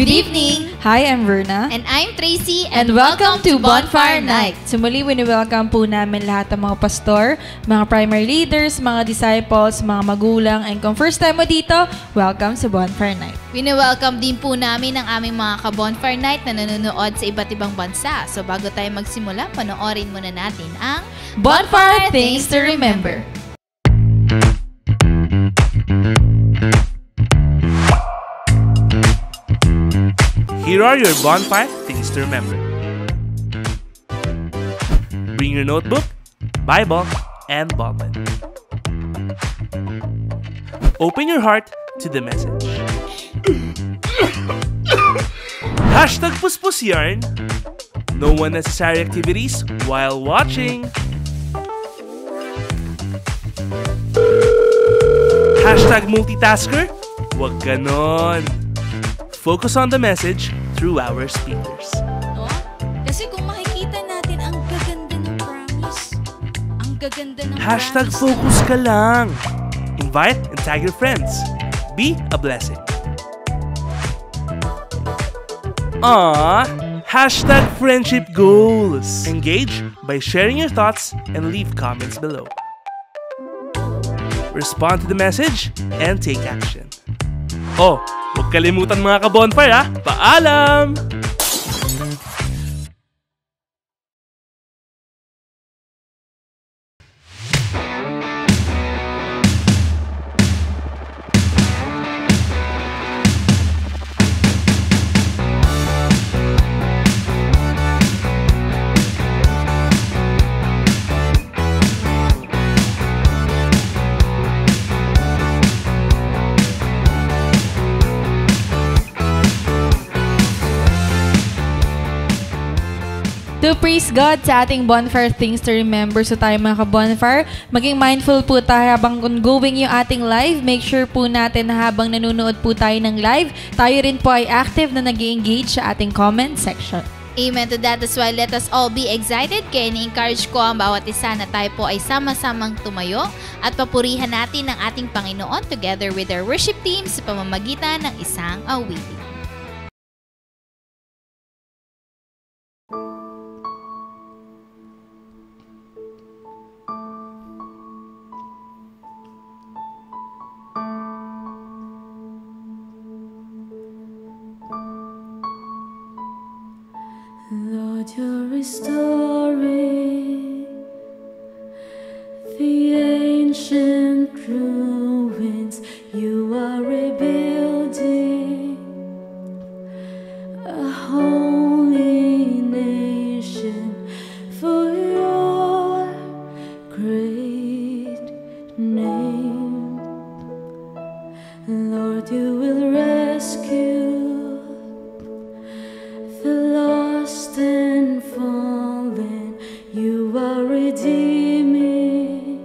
evening! Hi, I'm Verna. And I'm Tracy. And welcome to Bonfire Night. Sumuli, wini-welcome po namin lahat ng mga pastor, mga primary leaders, mga disciples, mga magulang, and kung first time mo dito, welcome sa Bonfire Night. Wini-welcome din po namin ang aming mga ka-Bonfire Night na nanonood sa iba't ibang bansa. So bago tayo magsimula, panoorin muna natin ang Bonfire Things to Remember. Here are your bonfire things to remember. Bring your notebook, Bible, and ballpen. Open your heart to the message. Hashtag Puspus Yarn. No unnecessary activities while watching. Hashtag multitasker. Wag ganon. Focus on the message through our speakers. No? Kasi kung makikita natin, ang gaganda ng promise. Ang gaganda ng Hashtag promise. focus ka lang. Invite and tag your friends. Be a blessing. Hashtag friendship goals. Engage by sharing your thoughts and leave comments below. Respond to the message and take action. Oh, huwag kalimutan mga ka-bonfire ha. Paalam! To praise God sa ating Bonfire Things to Remember. So tayo mga ka-bonfire, maging mindful po tayo habang ongoing yung ating live. Make sure po natin na habang nanonood po tayo ng live, tayo rin po ay active na nag-i-engage sa ating comment section. Amen to that. That's why let us all be excited. Kaya ni-encourage ko ang bawat isa na tayo po ay sama-samang tumayo at papurihan natin ang ating Panginoon together with our worship team sa pamamagitan ng isang awitin. Lord, you're restoring the ancient ruins. You are rebuilding a holy nation for your great name. Lord, you will rescue the lost and fallen. You are redeeming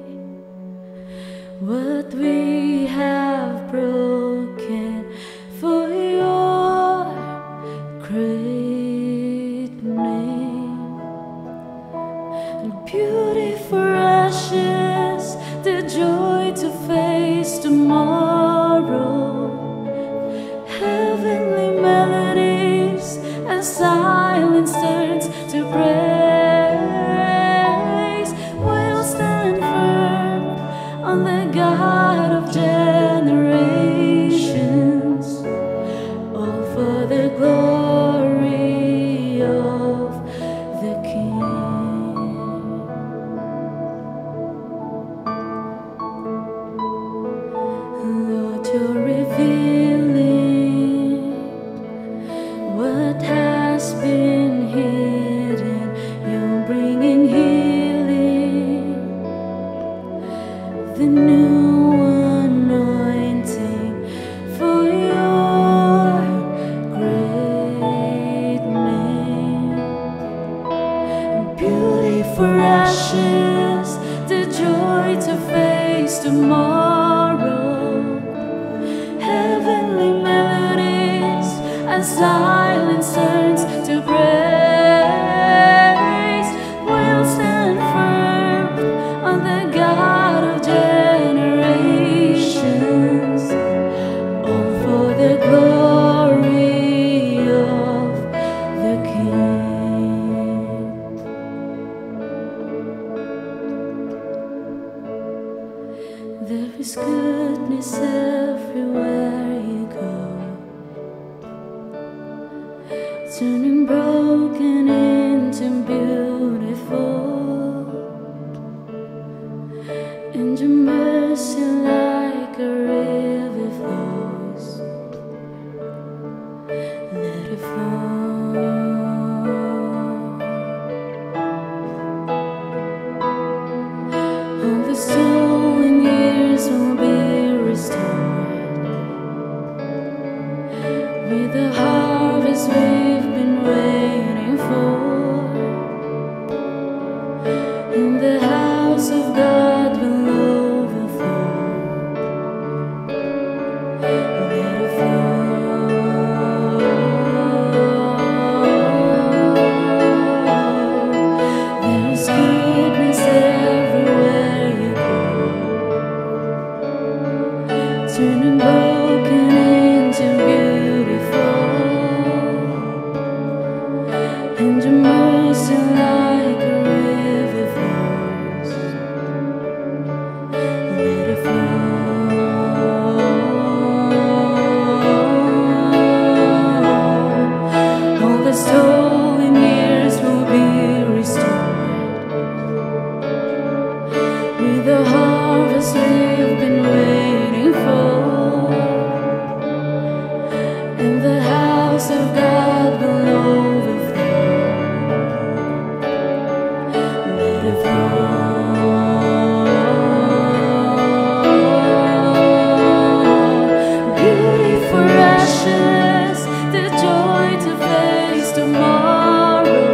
what we have broken for your great name. Beauty for ashes, the joy to face tomorrow. Heavenly melodies as silence turns to praise. We'll stand firm on the God of generations, all for the glory of the King. Lord, you're revealing what has been hidden. You're bringing healing, the new anointing for your great name. Beauty for ashes, the joy to face tomorrow. Heavenly melodies as silence turns to praise. We'll stand firm on the God of generations, all for the glory There is goodness everywhere you go, turning broken into beautiful, and your mercy like a river flows. Let it flow. All the stolen years will be restored with the harvest we've been waiting for. In the house of God will overflow. Let it flow. There is goodness everywhere you go, turning broken into beautiful, and your mercy like a river flows. Let it flow. All the stolen years will be restored with the harvest we've been waiting for. And the house of God will overflow. Let it flow. Beauty for ashes, the joy to face tomorrow.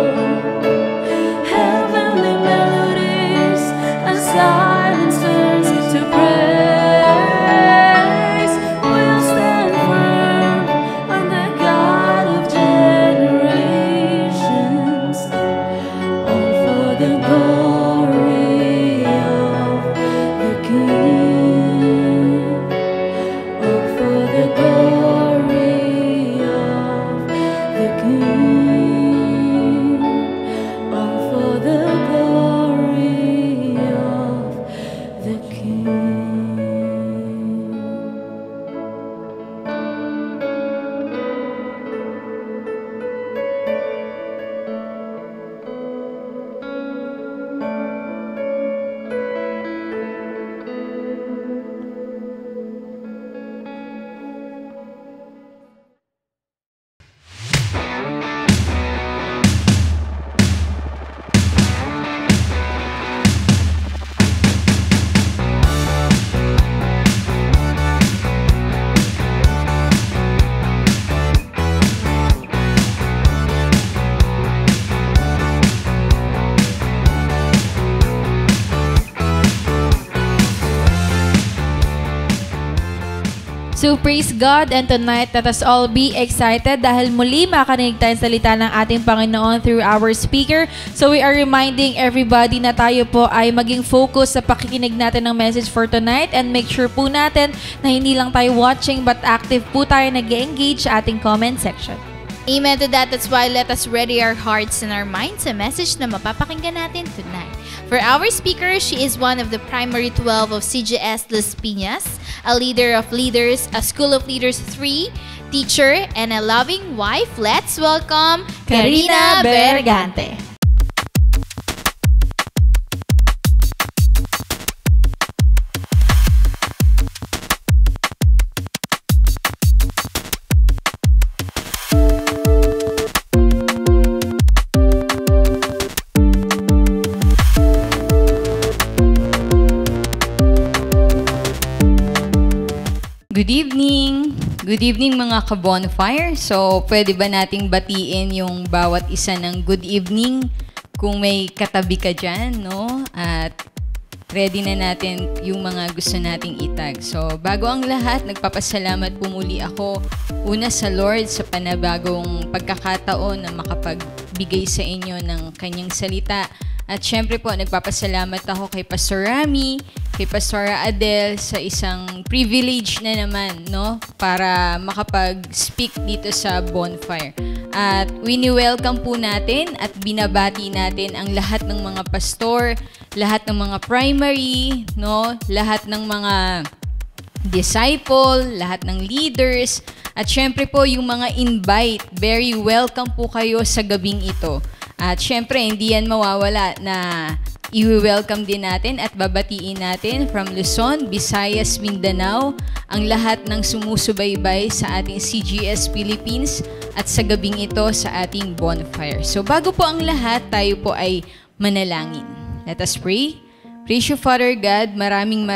Heavenly melodies as silence turns to praise. We'll stand firm on the God of generations, all for the glory of the King, all for the glory of the King, all for the glory of the King. So praise God, and tonight let us all be excited dahil muli makakarinig tayo ng salita ng ating Panginoon through our speaker. So we are reminding everybody na tayo po ay maging focus sa pakikinig natin ng message for tonight, and make sure po natin na hindi lang tayo watching but active po tayo nag-engage sa ating comment section. Amen to that. That's why let us ready our hearts and our minds sa message na mapapakinggan natin tonight. For our speaker, she is one of the primary 12 of CGS Las Piñas, a leader of leaders, a School of Leaders 3, teacher, and a loving wife. Let's welcome Karina Bergante. Good evening! Good evening mga ka-bonfire. So, pwede ba nating batiin yung bawat isa ng good evening kung may katabi ka dyan, no? At ready na natin yung mga gusto nating itag. So, bago ang lahat, nagpapasalamat po muli ako una sa Lord sa panabagong pagkakataon na makapagbigay sa inyo ng kanyang salita. At syempre po, nagpapasalamat ako kay Pastor Rami, kay Pastora Adele sa isang privilege na naman, no? Para makapag-speak dito sa bonfire. At wini-welcome po natin at binabati natin ang lahat ng mga pastor, lahat ng mga primary, no? Lahat ng mga disciple, lahat ng leaders, at syempre po yung mga invite. Very welcome po kayo sa gabing ito. At syempre, hindi yan mawawala na i-welcome din natin at babatiin natin from Luzon, Visayas, Mindanao, ang lahat ng sumusubaybay sa ating CGS Philippines at sa gabing ito sa ating bonfire. So bago po ang lahat, tayo po ay manalangin. Let us pray. Gracious Father God, maraming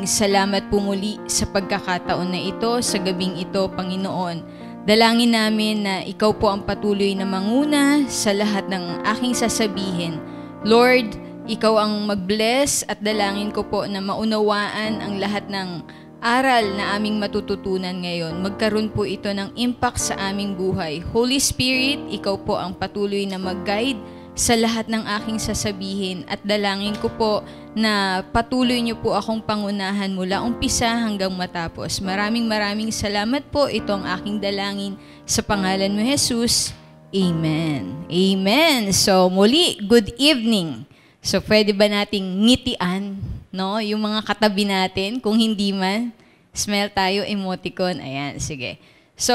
salamat po muli sa pagkakataon na ito, sa gabing ito, Panginoon. Dalangin namin na ikaw po ang patuloy na manguna sa lahat ng aking sasabihin. Lord, ikaw ang mag-bless at dalangin ko po na maunawaan ang lahat ng aral na aming matututunan ngayon. Magkaroon po ito ng impact sa aming buhay. Holy Spirit, ikaw po ang patuloy na mag-guide sa lahat ng aking sasabihin at dalangin ko po na patuloy niyo po akong pangunahan mula umpisa hanggang matapos. Maraming salamat po. Ito ang aking dalangin sa pangalan mo, Jesus. Amen. Amen. So muli, good evening. So pwede ba nating ngitian, no? Yung mga katabi natin, kung hindi man, smell tayo, emoticon. Ayan, sige. So,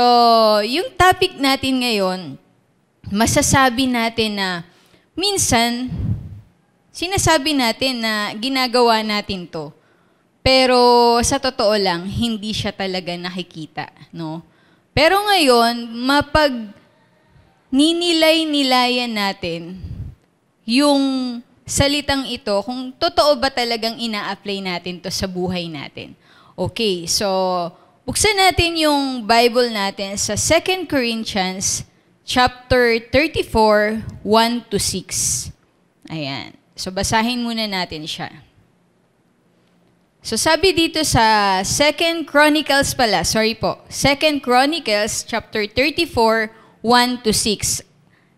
yung topic natin ngayon, masasabi natin na minsan, sinasabi natin na ginagawa natin to. Pero sa totoo lang, hindi siya talaga nakikita, no? Pero ngayon, ninilay-nilayan natin yung salitang ito, kung totoo ba talagang ina-apply natin to sa buhay natin. Okay, so buksan natin yung Bible natin sa 2 Corinthians chapter 34, 1-6. Ayan. So, basahin muna natin siya. So, sabi dito sa 2 Chronicles pala, 2 Chronicles chapter 34, 1-6.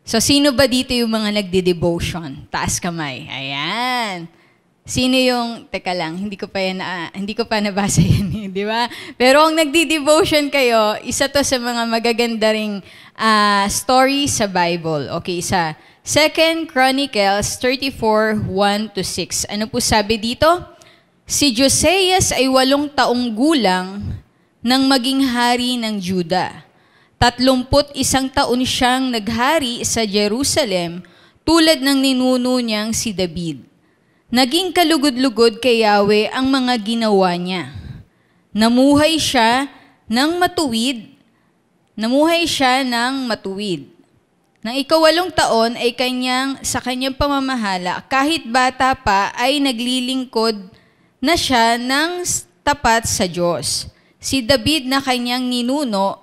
So, sino ba dito yung mga nagde-devotion? Taas kamay. Ayan. Sino yung, teka lang, hindi ko pa nabasa yan, di ba? Pero kung nagdi-devotion kayo, isa to sa mga magaganda ring story sa Bible. Okay, sa 2 Chronicles 34, 1-6. Ano po sabi dito? Si Josias ay 8 taong gulang nang maging hari ng Juda. 31 taon siyang naghari sa Jerusalem tulad ng ninuno niyang si David. Naging kalugod-lugod kay Yahweh ang mga ginawa niya. Namuhay siya ng matuwid. Nang 8 taon ay sa kanyang pamamahala, kahit bata pa ay naglilingkod na siya ng tapat sa Diyos. Si David na kanyang ninuno,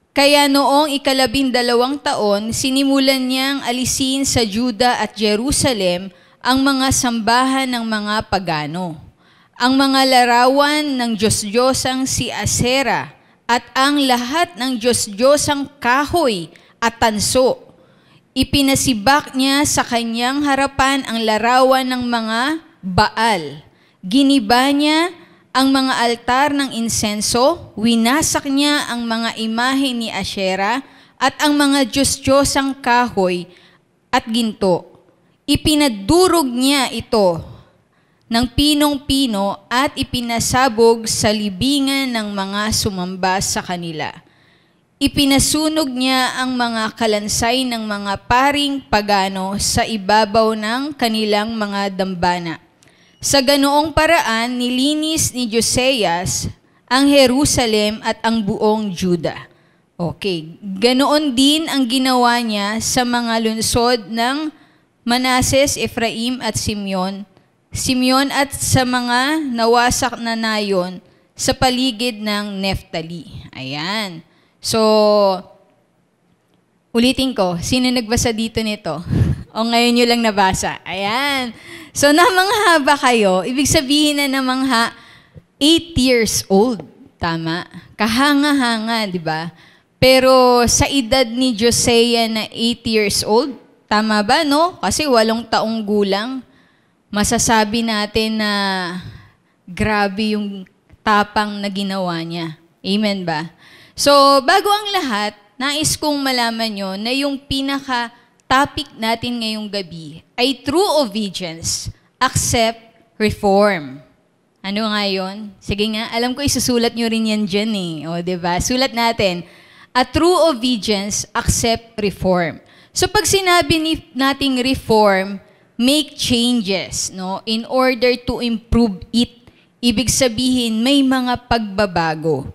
kaya noong 12 taon, sinimulan niyang alisin sa Juda at Jerusalem ang mga sambahan ng mga pagano, ang mga larawan ng Diyos-Diyosang si Asera, at ang lahat ng Diyos-Diyosang kahoy at tanso. Ipinasibak niya sa kanyang harapan ang larawan ng mga Baal. Giniba niya ang mga altar ng insenso, winasak niya ang mga imahe ni Asherah at ang mga Diyos-Diyosang kahoy at ginto. Ipinadurog niya ito ng pinong-pino at ipinasabog sa libingan ng mga sumamba sa kanila. Ipinasunog niya ang mga kalansay ng mga paring pagano sa ibabaw ng kanilang mga dambana. Sa ganoong paraan, nilinis ni Josias ang Jerusalem at ang buong Juda. Okay, ganoon din ang ginawa niya sa mga lungsod ng Manases, Ephraim at Simeon at sa mga nawasak na nayon sa paligid ng Neftali. Ayan. So, ulitin ko, sino nagbasa dito nito? O ngayon nyo lang nabasa? Ayan. So, namangha ba kayo? Ibig sabihin na namangha 8 years old. Tama? Kahanga-hanga, di ba? Pero sa edad ni Josiah na 8 years old, tama ba, no? Kasi 8 taong gulang, masasabi natin na grabe yung tapang na ginawa niya. Amen ba? So, bago ang lahat, nais kong malaman nyo na yung pinaka-topic natin ngayong gabi ay true obedience, accept, reform. Ano nga yun? Sige nga, alam ko isusulat nyo rin yan dyan eh. O, diba? Sulat natin. A true obedience, accept, reform. So pag sinabi nating reform, make changes, no? In order to improve it. Ibig sabihin, may mga pagbabago.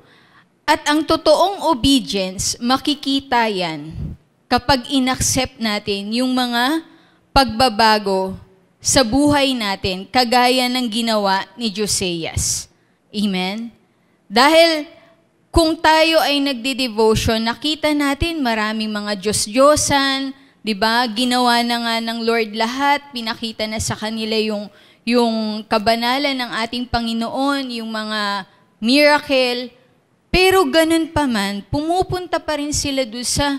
At ang totoong obedience, makikita yan kapag inaccept natin yung mga pagbabago sa buhay natin, kagaya ng ginawa ni Josias. Amen? Dahil kung tayo ay nagde-devotion, nakita natin maraming mga Diyos-Diyosan, di ba? Ginawa na nga ng Lord lahat, pinakita na sa kanila yung kabanalan ng ating Panginoon, yung mga miracle. Pero ganun pa man, pumupunta pa rin sila doon sa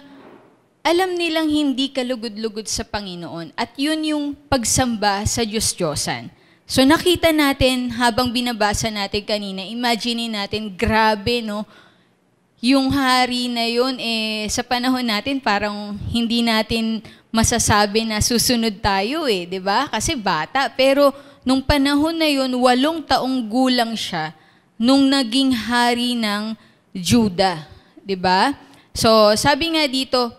alam nilang hindi kalugod-lugod sa Panginoon. At yun yung pagsamba sa Diyos-Diyosan. So nakita natin, habang binabasa natin kanina, imagine natin, grabe, no? Yung hari na yun, sa panahon natin, parang hindi natin masasabi na susunod tayo di ba? Kasi bata. Pero nung panahon na yun, 8 taong gulang siya nung naging hari ng Juda. Di ba? So sabi nga dito,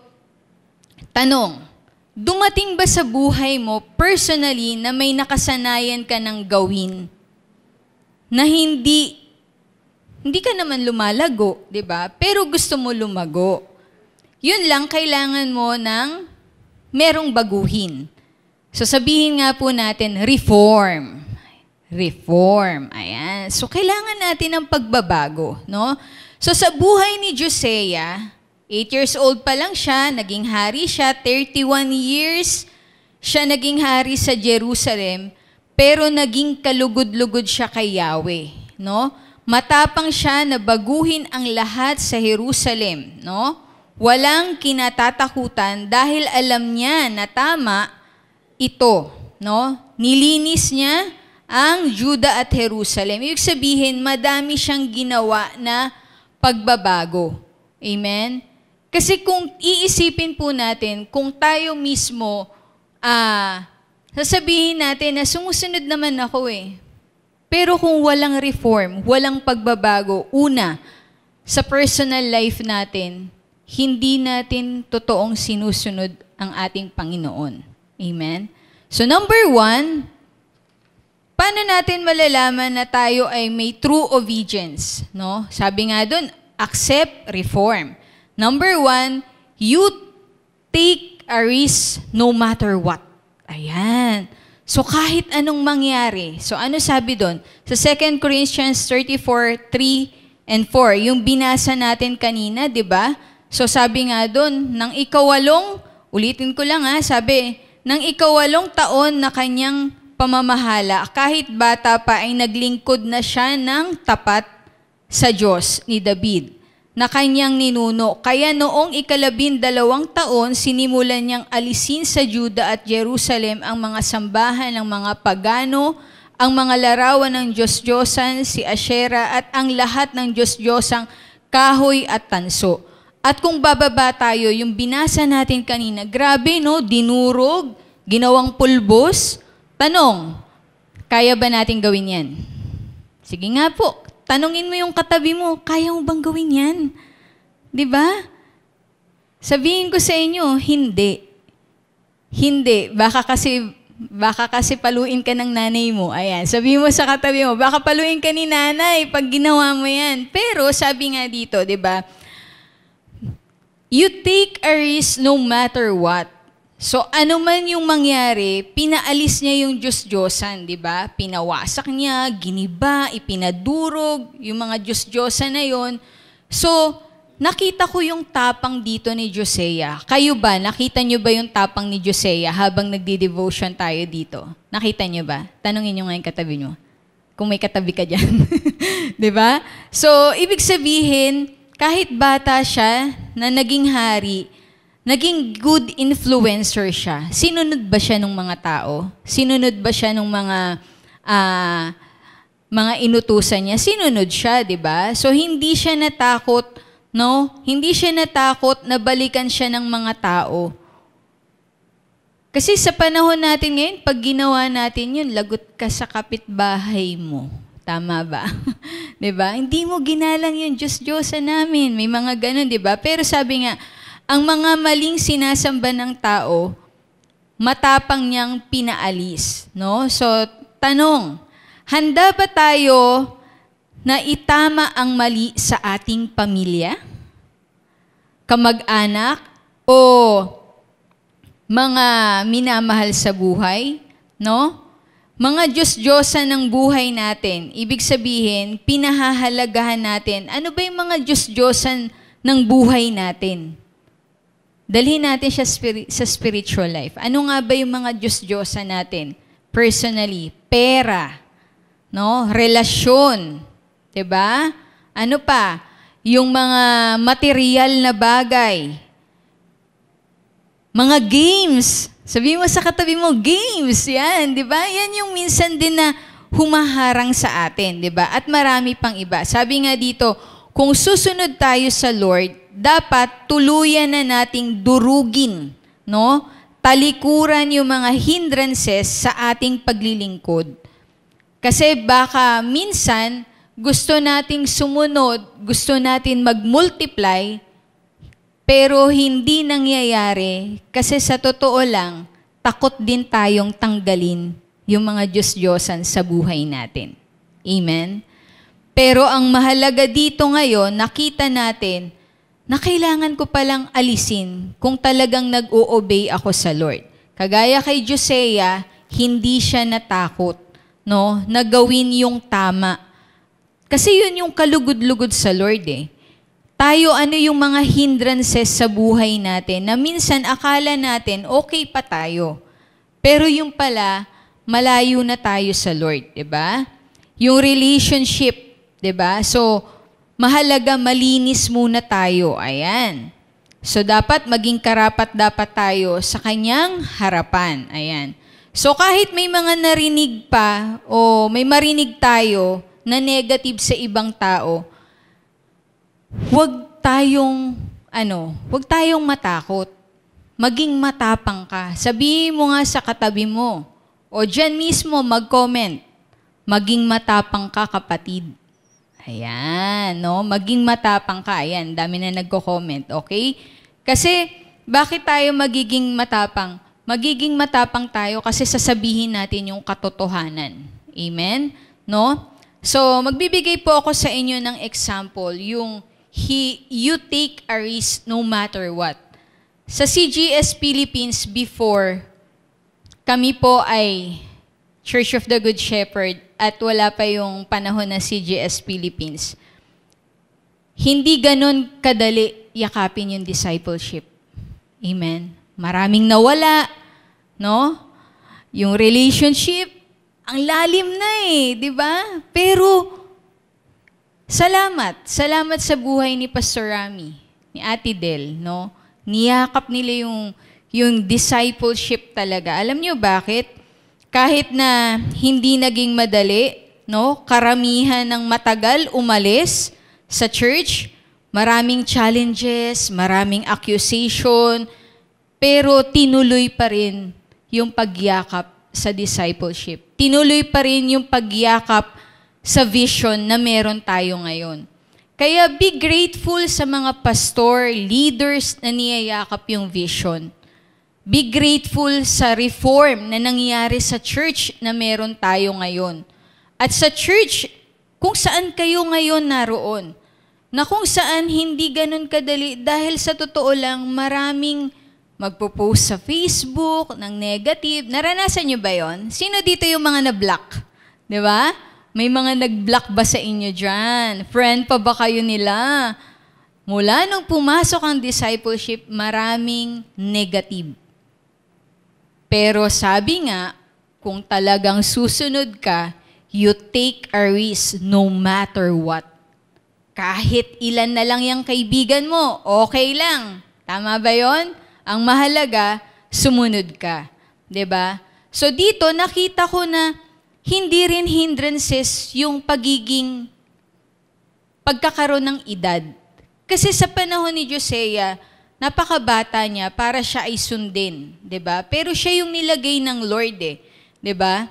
tanong, dumating ba sa buhay mo personally na may nakasanayan ka ng gawin na hindi ka naman lumalago, di ba? Pero gusto mo lumago. Yun lang, kailangan mo ng merong baguhin. So sabihin nga po natin, reform. Reform. Ayan. So kailangan natin ng pagbabago, no? So sa buhay ni Josiah, 8 years old pa lang siya, naging hari siya, 31 years siya naging hari sa Jerusalem, pero naging kalugod-lugod siya kay Yahweh, no? Matapang siya na baguhin ang lahat sa Jerusalem, no? Walang kinatatakutan dahil alam niya na tama ito, no? Nilinis niya ang Juda at Jerusalem. Ibig sabihin, madami siyang ginawa na pagbabago. Amen? Kasi kung iisipin po natin, kung tayo mismo, sasabihin natin na sumusunod naman ako Pero kung walang reform, walang pagbabago, una, sa personal life natin, hindi natin totoong sinusunod ang ating Panginoon. Amen? So number 1, paano natin malalaman na tayo ay may true obedience? No? Sabi nga doon, accept, reform. Number 1, you take a risk no matter what. Ayan. So kahit anong mangyari. So ano sabi doon? Sa 2 Corinthians 34:3 and 4, yung binasa natin kanina, di ba? So sabi nga doon, nang ika-8, ulitin ko lang sabi, nang ika-8 taon na kanyang pamamahala, kahit bata pa ay naglingkod na siya ng tapat sa Diyos ni David, na kanyang ninuno. Kaya noong 12 taon, sinimulan niyang alisin sa Juda at Jerusalem ang mga sambahan ng mga pagano, ang mga larawan ng Diyos-Diyosan, si Asherah, at ang lahat ng Diyos-Diyosang kahoy at tanso. At kung bababa tayo, yung binasa natin kanina, grabe no, dinurog, ginawang pulbos. Tanong, kaya ba natin gawin yan? Sige nga po, tanungin mo yung katabi mo, kaya mo bang gawin yan? Di ba? Sabihin ko sa inyo, hindi. Hindi. Baka kasi paluin ka ng nanay mo. Ayan. Sabihin mo sa katabi mo, baka paluin ka ni nanay pag ginawa mo yan. Pero sabi nga dito, di ba? You take a risk no matter what. So, ano man yung mangyari, pinaalis niya yung Diyos-Diyosan, di ba? Pinawasak niya, giniba, ipinadurog, yung mga Diyos-Diyosan na yon. So, nakita ko yung tapang dito ni Josiah. Kayo ba, nakita niyo ba yung tapang ni Josiah habang nagdi-devotion tayo dito? Nakita niyo ba? Tanungin niyo nga yung katabi niyo. Kung may katabi ka dyan. Di ba? So, ibig sabihin, kahit bata siya na naging hari, naging good influencer siya. Sinunod ba siya ng mga tao? Sinunod ba siya ng mga inutusan niya? Sinunod siya, di ba? So, hindi siya natakot No? Hindi siya natakot na balikan siya ng mga tao. Kasi sa panahon natin ngayon, pag ginawa natin yun, lagot ka sa kapitbahay mo. Tama ba? 'Di ba? Hindi mo ginalang yun, Diyos-Diyosa namin. May mga ganun, 'di ba? Pero sabi nga, ang mga maling sinasamba ng tao, matapang niyang pinaalis. No? So, tanong, handa ba tayo na itama ang mali sa ating pamilya? Kamag-anak? O mga minamahal sa buhay? No? Mga Diyos-Diyosan ng buhay natin. Ibig sabihin, pinahahalagahan natin. Ano ba yung mga Diyos-Diyosan ng buhay natin? Dalhin natin siya sa spiritual life. Ano nga ba yung mga Diyos-Diyosan natin? Personally, pera, no? Relasyon, 'di ba? Ano pa? Yung mga material na bagay. Mga games. Sabihin mo sa katabi mo, games, yan, 'di ba? Yan yung minsan din na humaharang sa atin, 'di ba? At marami pang iba. Sabi nga dito, kung susunod tayo sa Lord, dapat tuluyan na nating durugin, no? Talikuran yung mga hindrances sa ating paglilingkod. Kasi baka minsan gusto nating sumunod, gusto natin mag-multiply, pero hindi nangyayari kasi sa totoo lang, takot din tayong tanggalin yung mga Diyos-Diyosan sa buhay natin. Amen? Pero ang mahalaga dito ngayon, nakita natin na kailangan ko palang alisin kung talagang nag-o-obey ako sa Lord. Kagaya kay Josiah, hindi siya natakot, no, na gawin yung tama. Kasi yun yung kalugod-lugod sa Lord eh. Tayo, ano yung mga hindrances sa buhay natin na minsan akala natin okay pa tayo. Pero yung pala, malayo na tayo sa Lord, 'di ba? Yung relationship, 'di ba? So, mahalaga malinis muna tayo. Ayan. So, dapat maging karapat dapat tayo sa kanyang harapan. Ayan. So, kahit may mga narinig pa o may marinig tayo na negative sa ibang tao, huwag tayong matakot. Maging matapang ka. Sabihin mo nga sa katabi mo, o dyan mismo mag-comment, maging matapang ka, kapatid. Ayan, no? Maging matapang ka. Ayan, dami na nagko-comment, okay? Kasi, bakit tayo magiging matapang? Magiging matapang tayo kasi sasabihin natin yung katotohanan. Amen? No? So, magbibigay po ako sa inyo ng example, yung you take a risk no matter what. Sa CGS Philippines before, kami po ay Church of the Good Shepherd at wala pa yung panahon na CGS Philippines. Hindi ganun kadali yakapin yung discipleship. Amen? Maraming nawala, no? Yung relationship, ang lalim na eh, di ba? Pero, salamat sa buhay ni Pastor Rami, ni Ate Del, no? Niyakap nila yung discipleship talaga. Alam niyo bakit? Kahit na hindi naging madali, no? Karamihan ng matagal umalis sa church, maraming challenges, maraming accusation, pero tinuloy pa rin yung pagyakap sa discipleship. Tinuloy pa rin yung pagyakap sa vision na meron tayo ngayon. Kaya be grateful sa mga pastor, leaders na niyayakap yung vision. Be grateful sa reform na nangyayari sa church na meron tayo ngayon. At sa church, kung saan kayo ngayon naroon, na kung saan hindi ganun kadali dahil sa totoo lang maraming magpo-post sa Facebook ng negative. Naranasan nyo ba yon? Sino dito yung mga na-block? Di ba? May mga nag-block ba sa inyo dyan? Friend pa ba kayo nila? Mula nung pumasok ang discipleship, maraming negative. Pero sabi nga, kung talagang susunod ka, you take a risk no matter what. Kahit ilan na lang yung kaibigan mo, okay lang. Tama ba yon? Ang mahalaga, sumunod ka. 'Di ba? So dito, nakita ko na hindi rin hindrances yung pagkakaroon ng edad. Kasi sa panahon ni Josiah, napakabata niya para siya ay sundin, 'di ba? Pero siya yung nilagay ng Lord 'di ba?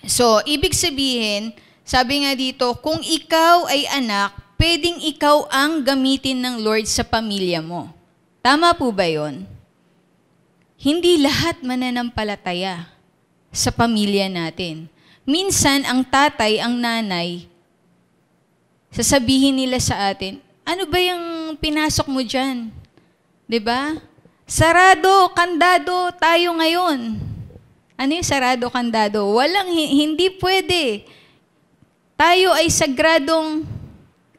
So, ibig sabihin, sabi nga dito, kung ikaw ay anak, pwedeng ikaw ang gamitin ng Lord sa pamilya mo. Tama po ba 'yon? Hindi lahat mananampalataya sa pamilya natin. Minsan, ang tatay, ang nanay, sasabihin nila sa atin, ano ba yung pinasok mo dyan? 'Di ba? Sarado, kandado tayo ngayon. Ano yung sarado, kandado? Walang, hindi pwede. Tayo ay sagradong,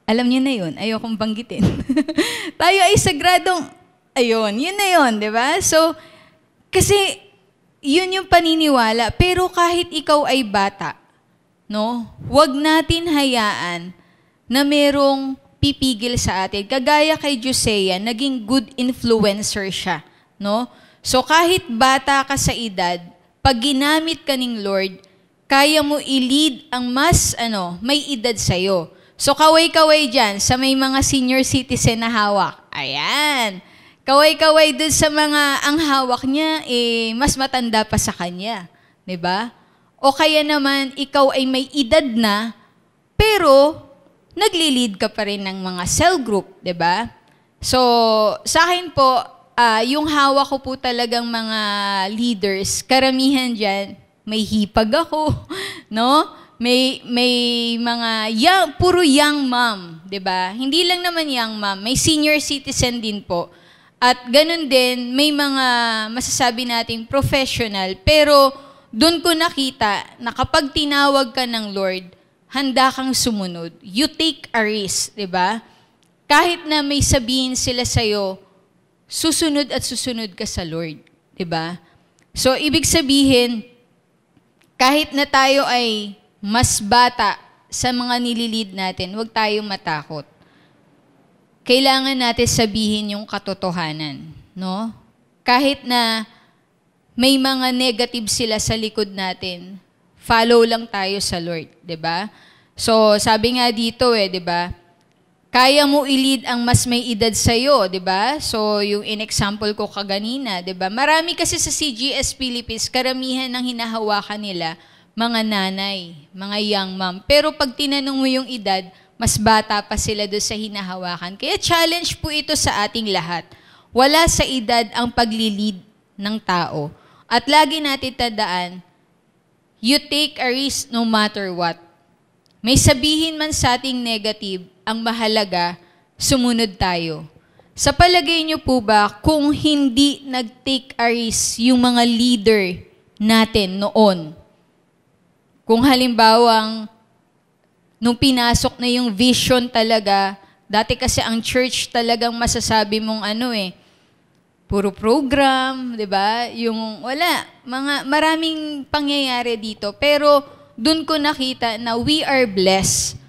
alam niyo na yun, ayokong banggitin. Tayo ay sagradong, ayun, yun na yun, 'di ba? So, kasi, yun yung paniniwala. Pero kahit ikaw ay bata, no, wag natin hayaan na merong pipigil sa atin. Kagaya kay Josiah, naging good influencer siya, no? So kahit bata ka sa edad, pag ginamit ka ng Lord, kaya mo i-lead ang mas may edad sa iyo. So kaway-kaway diyan sa may mga senior citizen na hawak. Ayan. Kaway-kaway dun sa mga ang hawak niya mas matanda pa sa kanya, 'di ba? O kaya naman ikaw ay may edad na pero nagli-lead ka pa rin ng mga cell group, 'di ba? So, sa akin po, yung hawak ko po talagang mga leaders, karamihan diyan may hipag ako, no? May mga puro young mom, 'di ba? Hindi lang naman young mom, may senior citizen din po. At ganun din, may mga masasabi nating professional, pero doon ko nakita na kapag tinawag ka ng Lord, handa kang sumunod. You take a risk, 'di ba? Kahit na may sabihin sila sa'yo, susunod at susunod ka sa Lord, 'di ba? So, ibig sabihin, kahit na tayo ay mas bata sa mga nililid natin, huwag tayong matakot. Kailangan natin sabihin yung katotohanan, no? Kahit na may mga negative sila sa likod natin, follow lang tayo sa Lord, 'di ba? So, sabi nga dito 'di ba? Kaya mo i-lead ang mas may edad sa iyo, 'di ba? So, yung in-example ko kaganina, 'di ba? Marami kasi sa CGS Philippines, karamihan ng hinahawakan nila mga nanay, mga young mom. Pero pag tinanong mo yung edad, mas bata pa sila doon sa hinahawakan. Kaya challenge po ito sa ating lahat. Wala sa edad ang paglilid ng tao. At lagi natin tandaan, you take a risk no matter what. May sabihin man sa ating negative, ang mahalaga, sumunod tayo. Sa palagay niyo po ba, kung hindi nag-take a risk yung mga leader natin noon, kung halimbawang nung pinasok na yung vision talaga, dati kasi ang church talagang masasabi mong puro program, 'di ba? Yung maraming pangyayari dito. Pero doon ko nakita na we are blessed.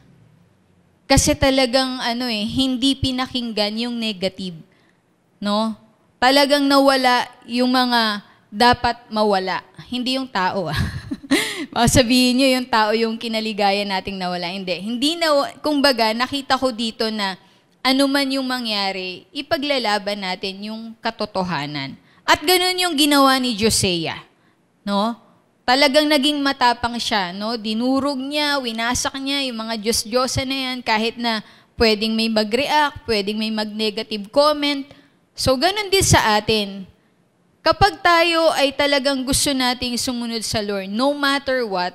Kasi talagang hindi pinakinggan yung negative, no? Talagang nawala yung mga dapat mawala, hindi yung tao. Sabihin nyo yung tao yung kinaligaya nating nawala. Hindi kumbaga, nakita ko dito na ano man yung mangyari, ipaglalaban natin yung katotohanan. At ganun yung ginawa ni Josiah, no? Talagang naging matapang siya, no? Dinurog niya, winasak niya yung mga Diyos-Diyosa na yan, kahit na pwedeng may mag-react, pwedeng may mag-negative comment. So, ganun din sa atin. Kapag tayo ay talagang gusto nating sumunod sa Lord, no matter what,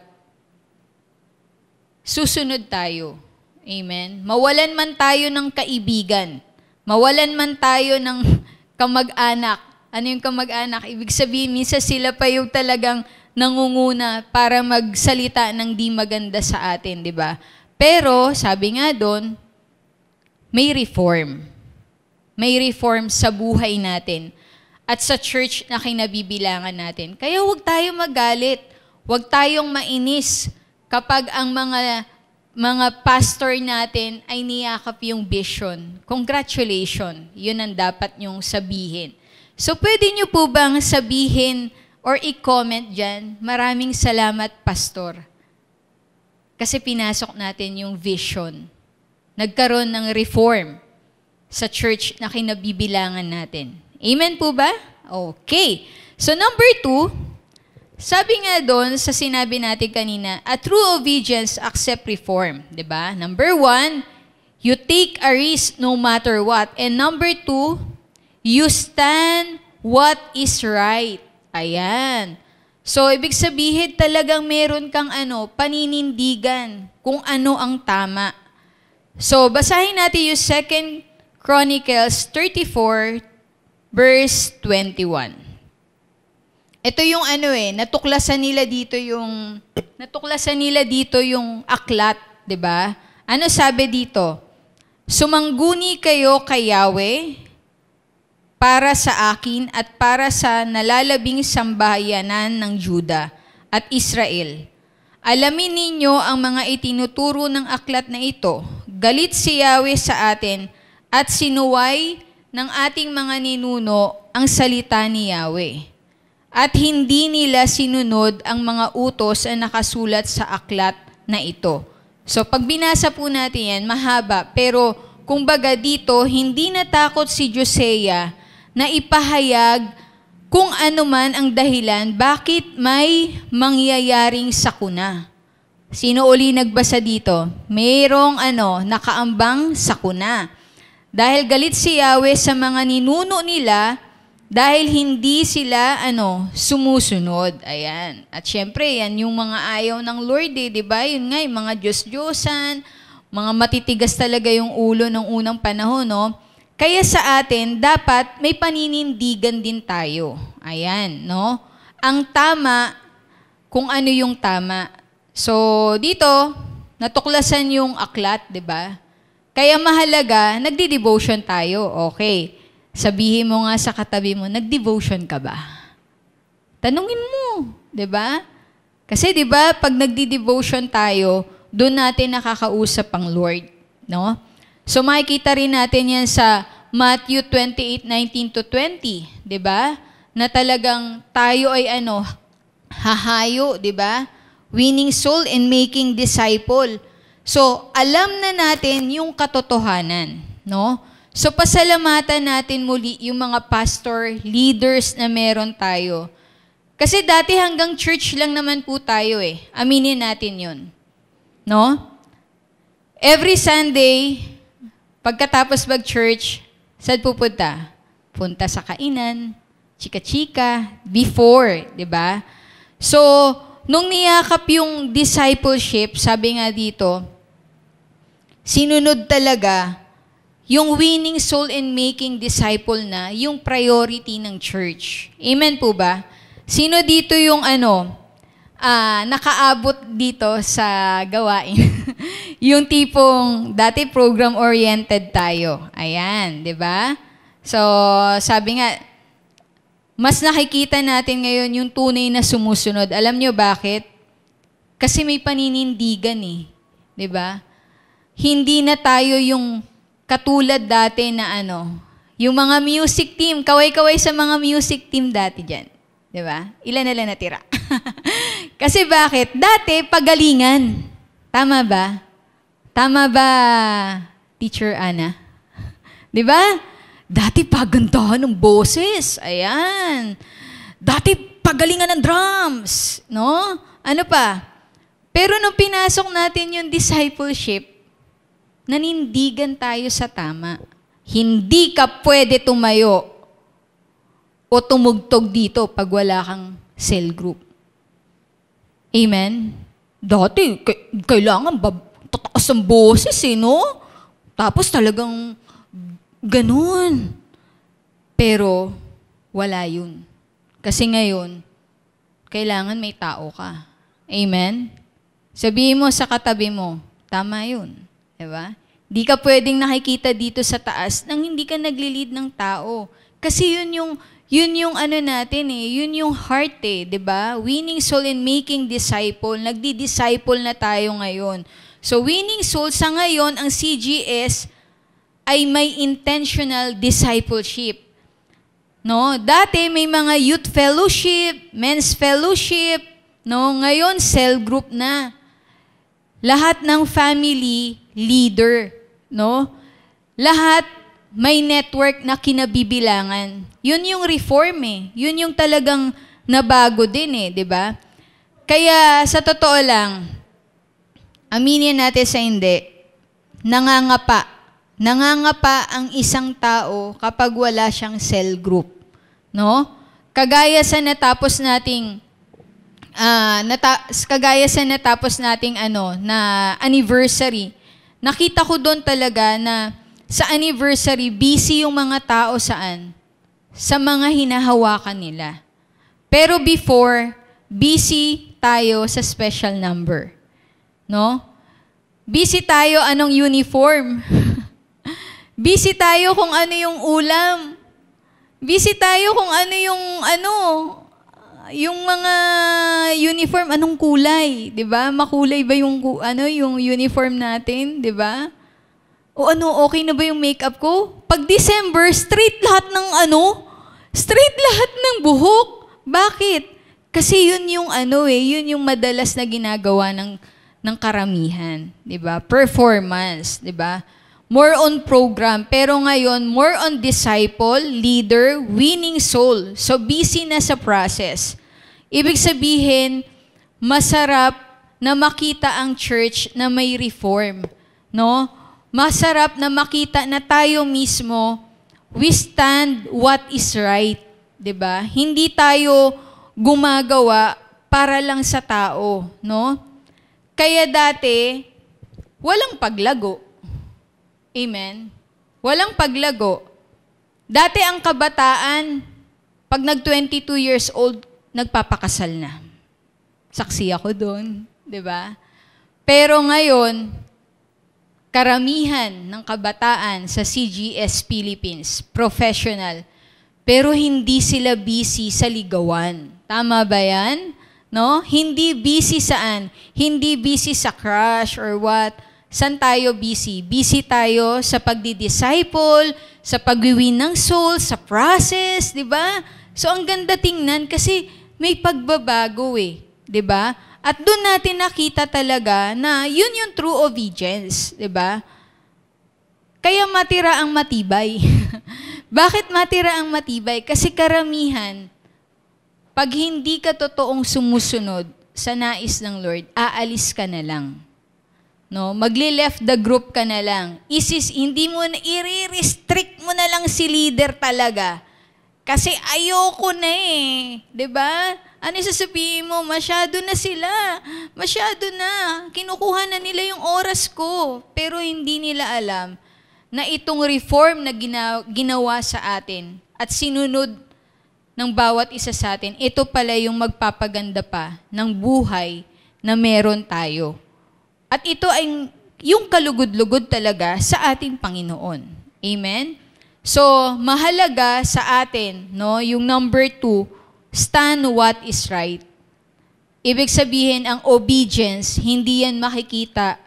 susunod tayo. Amen? Mawalan man tayo ng kaibigan, mawalan man tayo ng kamag-anak. Ano yung kamag-anak? Ibig sabihin, minsan sila pa yung talagang nangunguna para magsalita ng di maganda sa atin, di ba? Pero, sabi nga doon, may reform. May reform sa buhay natin at sa church na kinabibilangan natin. Kaya huwag tayong magalit, huwag tayong mainis kapag ang mga pastor natin ay niyakap yung vision. Congratulations, yun ang dapat nyong sabihin. So pwede nyo po bang sabihin or i-comment dyan, maraming salamat, pastor. Kasi pinasok natin yung vision. Nagkaroon ng reform sa church na kinabibilangan natin. Amen po ba? Okay. So number 2, sabi nga doon sa sinabi natin kanina, a true obedience accept reform. Diba? Number 1, you take a risk no matter what. And number 2, you stand what is right. Ayan. So, ibig sabihin talagang meron kang paninindigan kung ano ang tama. So, basahin natin yung 2 Chronicles 34, verse 21. Ito yung natuklasan nila dito yung aklat, 'di ba? Ano sabi dito? Sumangguni kayo kay Yahweh para sa akin at para sa nalalabing sambahayanan ng Juda at Israel. Alamin ninyo ang mga itinuturo ng aklat na ito. Galit si Yahweh sa atin at sinuway ng ating mga ninuno ang salita ni Yahweh. At hindi nila sinunod ang mga utos na nakasulat sa aklat na ito. So pag binasa po natin yan, mahaba. Pero kumbaga dito, hindi natakot si Josiah na ipahayag kung ano man ang dahilan bakit may mangyayaring sakuna. Sino uli nagbasa dito? Mayroong nakaambang sakuna. Dahil galit si Yahweh sa mga ninuno nila dahil hindi sila sumusunod. Ayan. At syempre, yan yung mga ayaw ng Lord, di ba? Yun nga, yung mga Diyos-Diyosan, mga matitigas talaga yung ulo ng unang panahon, no? Kaya sa atin, dapat may paninindigan din tayo. Ayan, no? Ang tama, kung ano yung tama. So, dito, natuklasan yung aklat, di ba? Kaya mahalaga, nagdi-devotion tayo. Okay. Sabihin mo nga sa katabi mo, nag-devotion ka ba? Tanungin mo, di ba? Kasi di ba, pag nagdi-devotion tayo, doon natin nakakausap ang Lord, no? So makikita rin natin yan sa Matthew 28:19-20, di ba? Na talagang tayo ay hahayo, di ba? Winning soul and making disciple. So alam na natin yung katotohanan, no? So pasalamatan natin muli yung mga pastor, leaders na meron tayo. Kasi dati hanggang church lang naman po tayo Aminin natin yun. No? Every Sunday, pagkatapos mag-church, saan pupunta? Punta sa kainan, chika-chika, before, di ba? So, nung niyakap yung discipleship, sabi nga dito, sinunod talaga yung winning soul and making disciple na yung priority ng church. Amen po ba? Sino dito yung nakaabot dito sa gawain? Yung tipong dati program-oriented tayo. Ayan, di ba? So, sabi nga, mas nakikita natin ngayon yung tunay na sumusunod. Alam nyo bakit? Kasi may paninindigan di ba? Hindi na tayo yung katulad dati na yung mga music team, kaway-kaway sa mga music team dati dyan. Di ba? Ilan na lang natira. Kasi bakit? Dati, pagalingan. Tama ba? Tama ba, Teacher Ana? Di ba? Dati pagandahan ng boses. Ayan. Dati pagalingan ng drums. No? Ano pa? Pero nung pinasok natin yung discipleship, nanindigan tayo sa tama. Hindi ka pwede tumayo o tumugtog dito pag wala kang cell group. Amen? Dati, kailangan tataas ang boses no? Tapos talagang ganun. Pero, wala yun. Kasi ngayon, kailangan may tao ka. Amen? Sabihin mo sa katabi mo, tama yun. Diba? Di ka pwedeng nakikita dito sa taas nang hindi ka nagli-lead ng tao. Kasi yun yung natin yun yung heart diba? Winning soul and making disciple. Nagdi-disciple na tayo ngayon. So winning soul sa ngayon, ang CGS ay may intentional discipleship. No? Dati may mga youth fellowship, men's fellowship, no? Ngayon cell group na. Lahat ng family leader, no? Lahat may network na kinabibilangan. Yun yung reform eh. Yun yung talagang nabago din eh, di ba? Kaya sa totoo lang, aminin natin sa hindi, nangangapa. Nangangapa ang isang tao kapag wala siyang cell group. No? Kagaya sa natapos nating na anniversary. Nakita ko doon talaga na sa anniversary, busy yung mga tao saan? Sa mga hinahawakan nila. Pero before, busy tayo sa special number. No? Busy tayo anong uniform. Busy tayo kung ano yung ulam. Busy tayo kung ano yung mga uniform, anong kulay, 'di ba? Makulay ba yung yung uniform natin, 'di ba? O okay na ba yung makeup ko? Pag December, straight lahat ng buhok. Bakit? Kasi yun yung yun yung madalas na ginagawa ng karamihan, 'di ba? Performance, 'di ba? More on program, pero ngayon more on disciple, leader, winning soul. So busy na sa process. Ibig sabihin, masarap na makita ang church na may reform, no? Masarap na makita na tayo mismo we stand what is right, 'di ba? Hindi tayo gumagawa para lang sa tao, no? Kaya dati walang paglago. Amen. Walang paglago. Dati ang kabataan pag nag-22 years old nagpapakasal na. Saksi ako doon, 'di ba? Pero ngayon, karamihan ng kabataan sa CGS Philippines, professional, pero hindi sila busy sa ligawan. Tama ba 'yan? No? Hindi busy saan? Hindi busy sa crush or what? Saan tayo busy? Busy tayo sa pagdi-disciple, sa pagwiwin ng soul, sa process, 'di ba? So ang ganda tingnan kasi may pagbabago eh, 'di ba? At doon natin nakita talaga na yun yung true obedience, 'di ba? Kaya matira ang matibay. Bakit matira ang matibay? Kasi karamihan, pag hindi ka totoong sumusunod sa nais ng Lord, aalis ka na lang. No, magli-left the group ka na lang. Hindi mo na i-restrict mo na lang si leader talaga. Kasi ayoko na eh. 'Di ba? Ano sasabihin mo? Masyado na sila. Masyado na. Kinukuha na nila yung oras ko. Pero hindi nila alam na itong reform na ginawa sa atin at sinunod ng bawat isa sa atin, ito pala yung magpapaganda pa ng buhay na meron tayo. At ito ay yung kalugod-lugod talaga sa ating Panginoon. Amen? So, mahalaga sa atin, no, yung number 2, stand what is right. Ibig sabihin, ang obedience, hindi yan makikita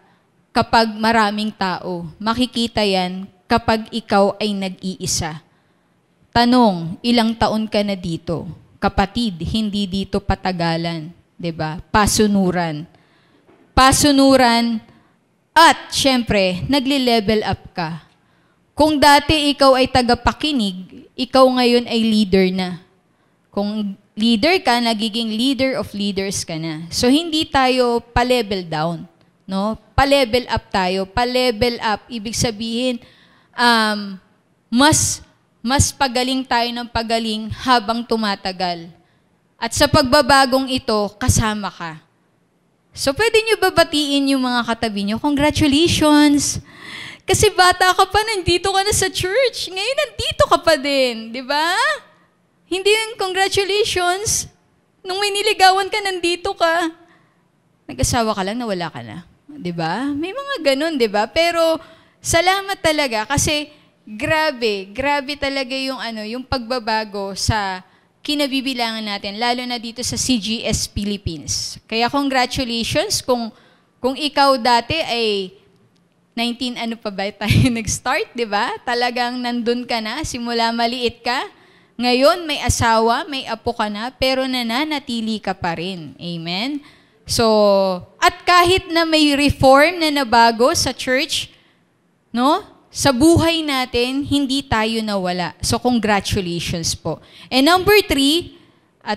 kapag maraming tao. Makikita yan kapag ikaw ay nag-iisa. Tanong, ilang taon ka na dito? Kapatid, hindi dito patagalan. 'Di ba? Pasunuran. Pasunuran at syempre, nagli-level up ka. Kung dati ikaw ay tagapakinig, ikaw ngayon ay leader na. Kung leader ka, nagiging leader of leaders ka na. So, hindi tayo pa-level down. No? Pa-level up tayo. Pa-level up, ibig sabihin, mas pagaling tayo ng pagaling habang tumatagal. At sa pagbabagong ito, kasama ka. So, pwede nyo babatiin yung mga katabi nyo, congratulations! Kasi bata ka pa, nandito ka na sa church. Ngayon, nandito ka pa din. Di ba? Hindi yung congratulations. Nung may niligawan ka, nandito ka. Nag-asawa ka lang, nawala ka na. Di ba? May mga ganun, di ba? Pero, salamat talaga kasi grabe talaga yung yung pagbabago sa kinabibilangan natin, lalo na dito sa CGS Philippines. Kaya congratulations kung ikaw dati ay 19 tayo nag-start, 'di ba? Talagang nandun ka na, simula maliit ka. Ngayon may asawa, may apo ka na, pero nananatili ka pa rin. Amen. So, at kahit na may reform na nabago sa church, no? sa buhay natin, hindi tayo nawala. So, congratulations po. And number 3,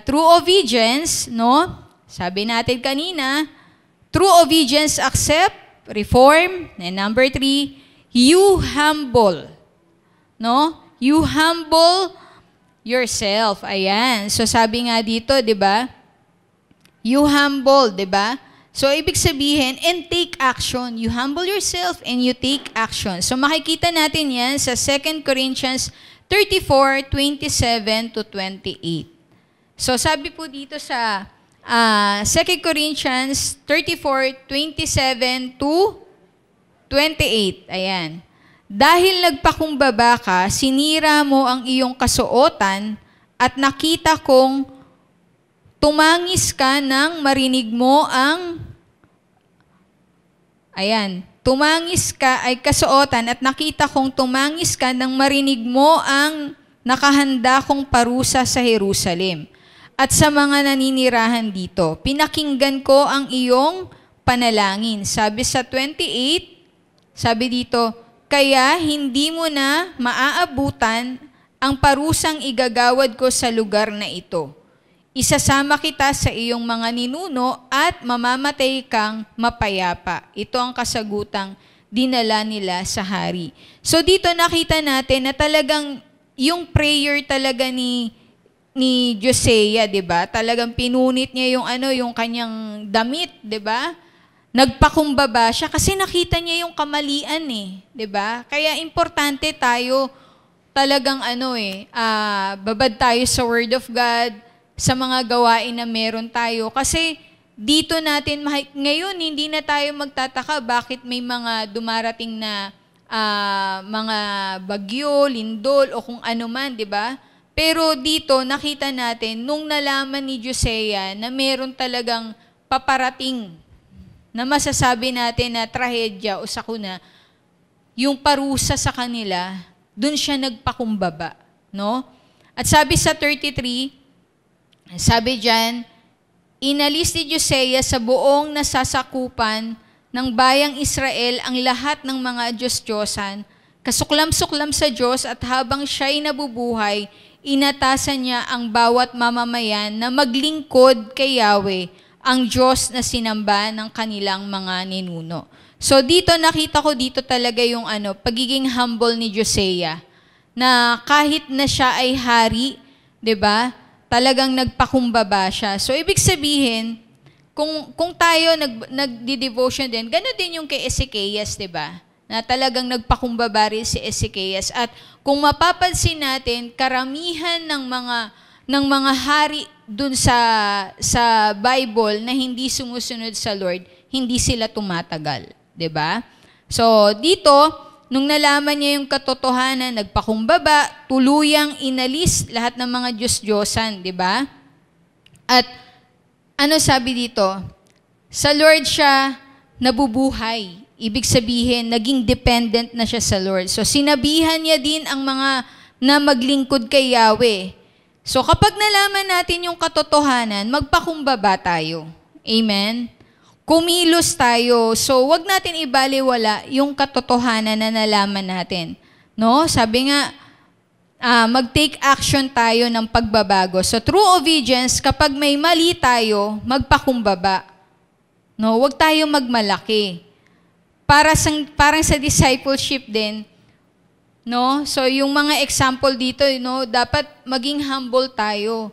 true obedience, no? Sabi natin kanina, true obedience, accept, reform. And number 3, you humble. No? You humble yourself. Ayan. So, sabi nga dito, di ba? You humble, di ba? So, ibig sabihin, and take action. You humble yourself and you take action. So, makikita natin yan sa 2 Corinthians 34:27 to 28. So, sabi po dito sa 2 Corinthians 34:27 to 28. Ayan. Dahil nagpakumbaba ka, sinira mo ang iyong kasuotan at nakita kong tumangis ka nang marinig mo ang, tumangis ka ay kasuotan at nakita kong tumangis ka nang marinig mo ang nakahanda kong parusa sa Jerusalem at sa mga naninirahan dito. Pinakinggan ko ang iyong panalangin. Sabi sa 28, sabi dito, kaya hindi mo na maaabutan ang parusang igagawad ko sa lugar na ito. Isasama kita sa iyong mga ninuno at mamamatay kang mapayapa. Ito ang kasagutang dinala nila sa hari. So dito nakita natin na talagang yung prayer talaga ni Josiah, 'di ba? Talagang pinunit niya yung kanyang damit, 'di ba? Nagpakumbaba siya kasi nakita niya yung kamalian 'di ba? Kaya importante tayo talagang babad tayo sa Word of God, sa mga gawain na meron tayo. Kasi dito natin, ngayon hindi na tayo magtataka bakit may mga dumarating na mga bagyo, lindol, o kung ano man, di ba? Pero dito, nakita natin, nung nalaman ni Josiah na meron talagang paparating na masasabi natin na trahedya o sakuna, yung parusa sa kanila, dun siya nagpakumbaba. No? At sabi sa 33, sabi dyan, inalis ni Josiah sa buong nasasakupan ng bayang Israel ang lahat ng mga Diyos-Diyosan, kasuklam-suklam sa Diyos at habang siya'y nabubuhay, inatasan niya ang bawat mamamayan na maglingkod kay Yahweh, ang Diyos na sinamba ng kanilang mga ninuno. So dito nakita ko dito talaga yung pagiging humble ni Josiah, na kahit na siya ay hari, 'di ba? Talagang nagpakumbaba siya. So, ibig sabihin, kung tayo nagdi-devotion din, gano'n din yung kay Ezekias, di ba? Na talagang nagpakumbaba rin si Ezekias. At kung mapapansin natin, karamihan ng mga hari dun sa Bible na hindi sumusunod sa Lord, hindi sila tumatagal. Di ba? So, dito, nung nalaman niya yung katotohanan, nagpakumbaba, tuluyang inalis lahat ng mga Diyos-Diyosan, di ba? At ano sabi dito? Sa Lord siya nabubuhay. Ibig sabihin, naging dependent na siya sa Lord. So sinabihan niya din ang mga na maglingkod kay Yahweh. So kapag nalaman natin yung katotohanan, magpakumbaba tayo. Amen? Kumilos tayo. So, wag natin ibaliwala yung katotohanan na nalaman natin. No? Sabi nga, mag-take action tayo ng pagbabago. So, true obedience, kapag may mali tayo, magpakumbaba. No? Wag tayo magmalaki. Parang sa discipleship din, no? So, yung mga example dito, dapat maging humble tayo.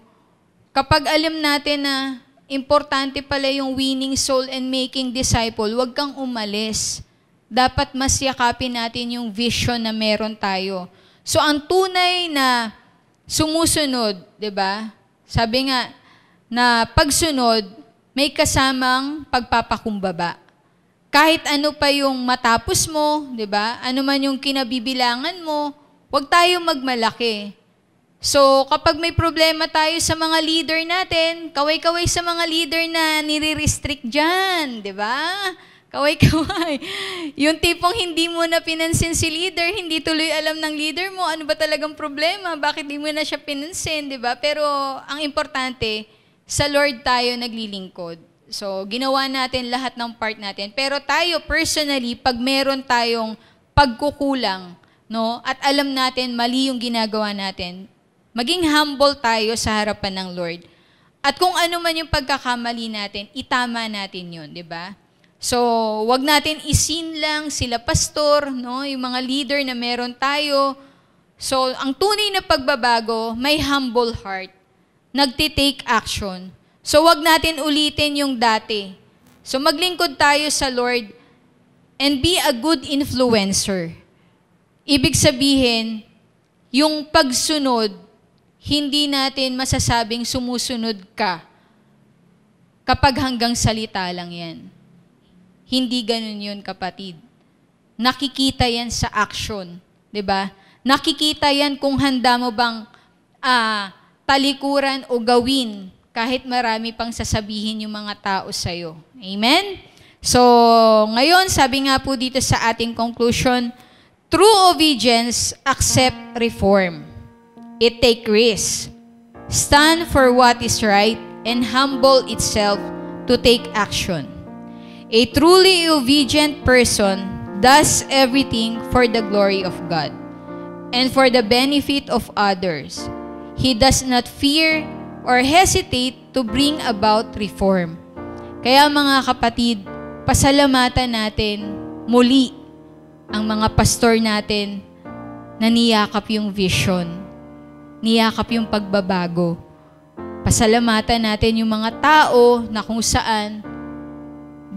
Kapag alam natin na importante pala yung winning soul and making disciple, huwag kang umalis. Dapat mas yakapin natin yung vision na meron tayo. So, ang tunay na sumusunod, di ba? Sabi nga, na pagsunod, may kasamang pagpapakumbaba. Kahit ano pa yung matapos mo, di ba? Ano man yung kinabibilangan mo, huwag tayo magmalaki. So, kapag may problema tayo sa mga leader natin, kaway-kaway sa mga leader na nire-restrict dyan, di ba? Kaway-kaway. Yung tipong hindi mo na pinansin si leader, hindi tuloy alam ng leader mo, ano ba talagang problema, bakit di mo na siya pinansin, di ba? Pero, ang importante, sa Lord tayo naglilingkod. So, ginawa natin lahat ng part natin. Pero tayo, personally, pag meron tayong pagkukulang, no? At alam natin mali yung ginagawa natin. Maging humble tayo sa harapan ng Lord. At kung ano man yung pagkakamali natin, itama natin yun, di ba? So, wag natin isin lang sila pastor, no? Yung mga leader na meron tayo. So, ang tunay na pagbabago, may humble heart. Nagtitake action. So, wag natin ulitin yung dati. So, maglingkod tayo sa Lord and be a good influencer. Ibig sabihin, yung pagsunod, hindi natin masasabing sumusunod ka kapag hanggang salita lang yan. Hindi ganun yun, kapatid. Nakikita yan sa action. 'Di ba? Nakikita yan kung handa mo bang talikuran o gawin kahit marami pang sasabihin yung mga tao sa'yo. Amen? So, ngayon, sabi nga po dito sa ating conclusion, true obedience, accept reform. It take risk. Stand for what is right and humble itself to take action. A truly obedient person does everything for the glory of God and for the benefit of others. He does not fear or hesitate to bring about reform. Kaya mga kapatid, pasalamatan natin muli ang mga pastor natin na niyakap yung vision, niyakap yung pagbabago. Pasalamatan natin yung mga tao na kung saan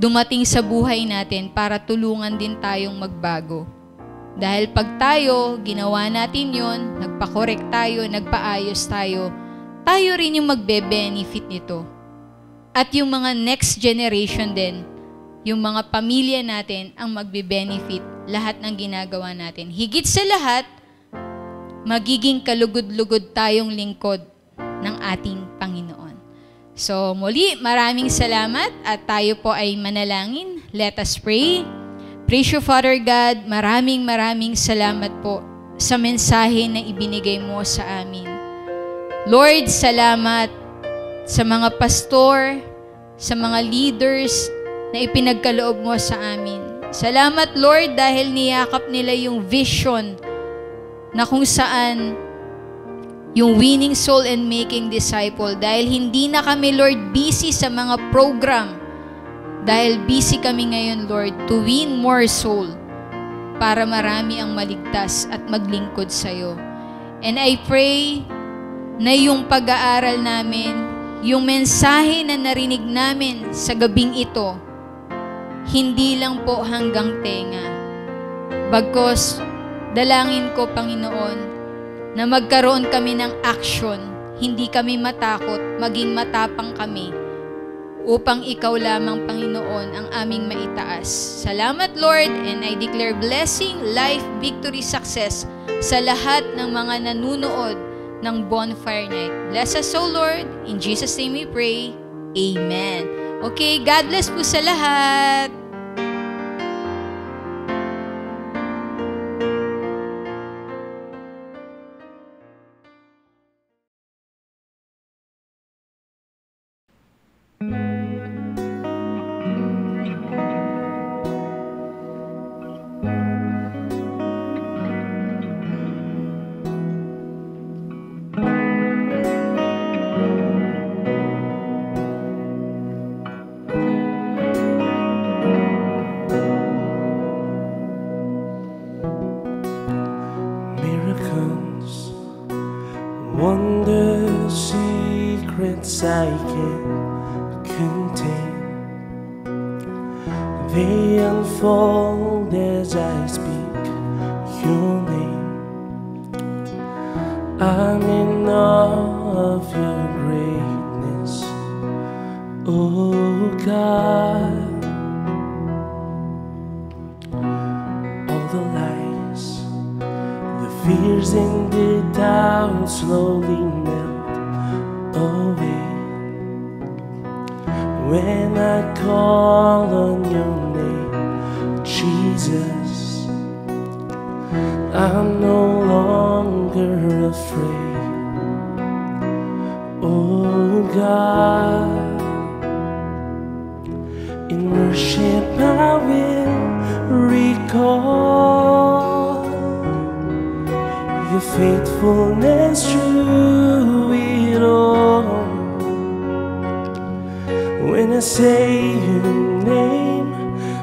dumating sa buhay natin para tulungan din tayong magbago. Dahil pag tayo, ginawa natin yon, nagpa-correct tayo, nagpaayos tayo, tayo rin yung magbe-benefit nito. At yung mga next generation din, yung mga pamilya natin ang magbe-benefit lahat ng ginagawa natin. Higit sa lahat, magiging kalugod-lugod tayong lingkod ng ating Panginoon. So muli, maraming salamat at tayo po ay manalangin. Let us pray. Praise you, Father God, maraming salamat po sa mensahe na ibinigay mo sa amin. Lord, salamat sa mga pastor, sa mga leaders na ipinagkaloob mo sa amin. Salamat, Lord, dahil niyakap nila yung vision na kung saan yung winning soul and making disciple. Dahil hindi na kami, Lord, busy sa mga program. Dahil busy kami ngayon, Lord, to win more soul para marami ang maligtas at maglingkod sa'yo. And I pray na yung pag-aaral namin, yung mensahe na narinig namin sa gabing ito, hindi lang po hanggang tenga. Bagkus, dalangin ko, Panginoon, na magkaroon kami ng action, hindi kami matakot, maging matapang kami, upang ikaw lamang, Panginoon, ang aming maitaas. Salamat, Lord, and I declare blessing, life, victory, success sa lahat ng mga nanunood ng Bonfire Night. Bless us, O Lord. In Jesus' name we pray. Amen. Okay, God bless po sa lahat. Miracles, wonders, secrets I can't contain. They unfold as I speak your name. I'm in awe of your greatness, oh God. All the lies, the fears and the doubts slowly melt away when I call on your name, Jesus. I'm no longer afraid, oh God. In worship I will recall faithfulness through it all. When I say your name,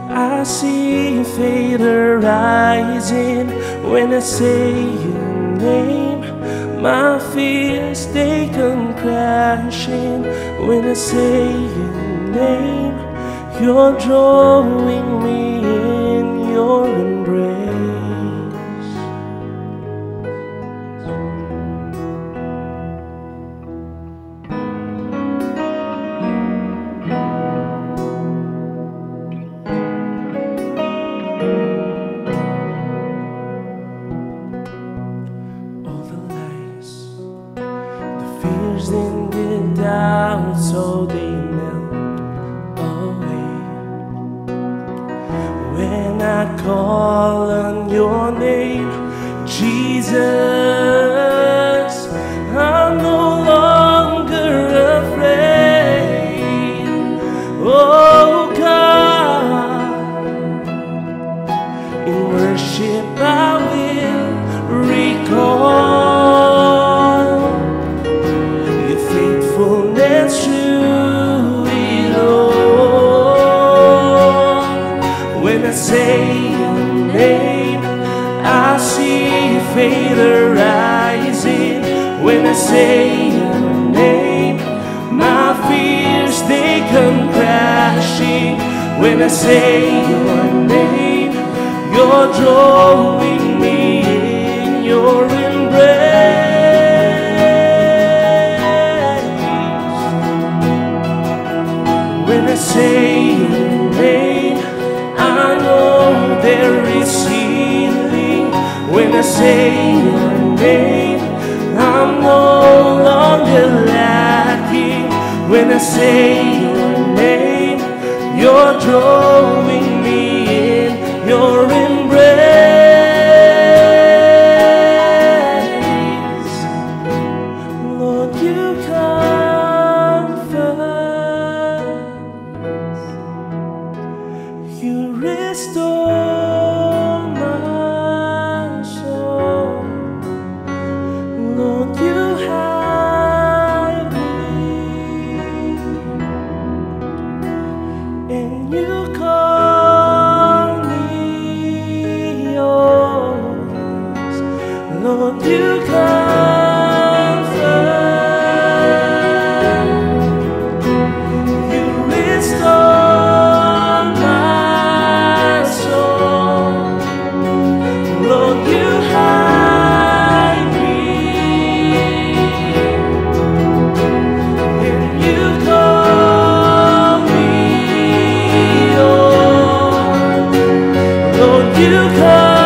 I see fate arising. When I say your name, my fears they come crashing. When I say your name, you're drawing me in your embrace. All the lies, the fears and the doubts, so they melt away when I call on your name, Jesus. I'm no longer afraid. Oh God, in worship I will recall your faithfulness through it all. When I say your name, I see fate arising. When I say your name, my fears they come crashing. When I say your name, you're drawing me in your embrace. When I say your name, I know there is healing. When I say your name, I'm no longer lacking. When I say your name, you're drawing me in your embrace. Lord, you comfort, you restore my soul. Lord, you hide me, and you call me yours. Lord, you comfort, you restore my soul. Lord, you hide me, and you call me yours. Lord, you comfort,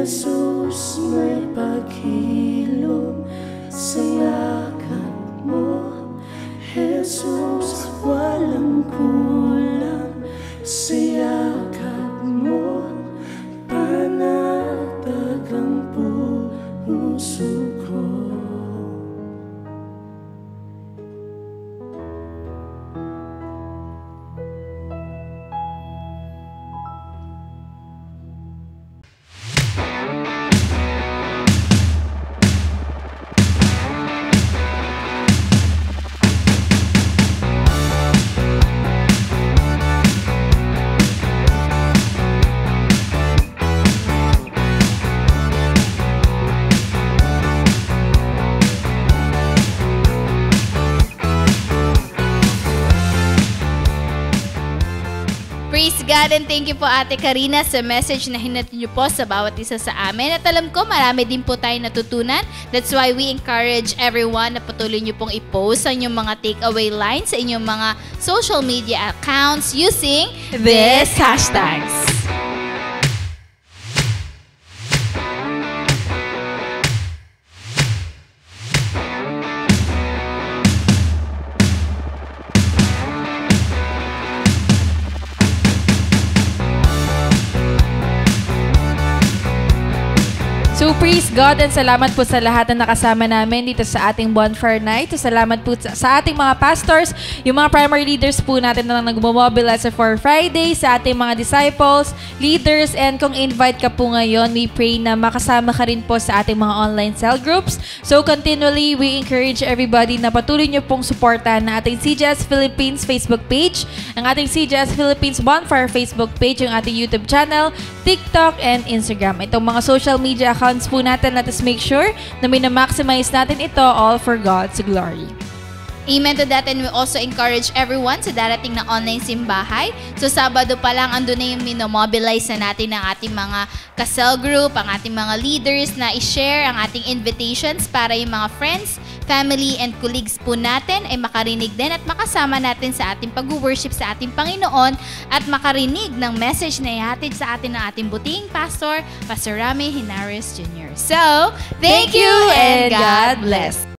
Jesus, may paghilom sa yakap mo. Jesus, walang kulang sa yakap mo. Panatag ang puso ko. Praise God and thank you po Ate Karina sa message na hinatid niyo po sa bawat isa sa amin. At alam ko marami din po tayong natutunan. That's why we encourage everyone na patuloy niyo pong i-post ang inyong mga takeaway lines sa inyong mga social media accounts using these hashtags. So praise God and salamat po sa lahat na nakasama namin dito sa ating Bonfire Night. So, salamat po sa ating mga pastors, yung mga primary leaders po natin na nagmo-mobilize for Friday, sa ating mga disciples, leaders, and kung invite ka po ngayon, we pray na makasama ka rin po sa ating mga online cell groups. So continually, we encourage everybody na patuloy nyo pong suportahan na ating CJS Philippines Facebook page, ang ating CJS Philippines Bonfire Facebook page, yung ating YouTube channel, TikTok, and Instagram. Itong mga social media accounts po natin, let us make sure na maximize natin ito all for God's glory. Amen to that, and we also encourage everyone sa darating na online simbahay. So Sabado pa lang, andun na yung minomobilize na natin ng ating mga ka-cell group, ang ating mga leaders na i-share ang ating invitations para yung mga friends, family, and colleagues po natin ay makarinig din at makasama natin sa ating pag-worship sa ating Panginoon at makarinig ng message na ihatid sa atin ng ating buting pastor, Pastor Rami Henares Jr. So, thank you and God bless.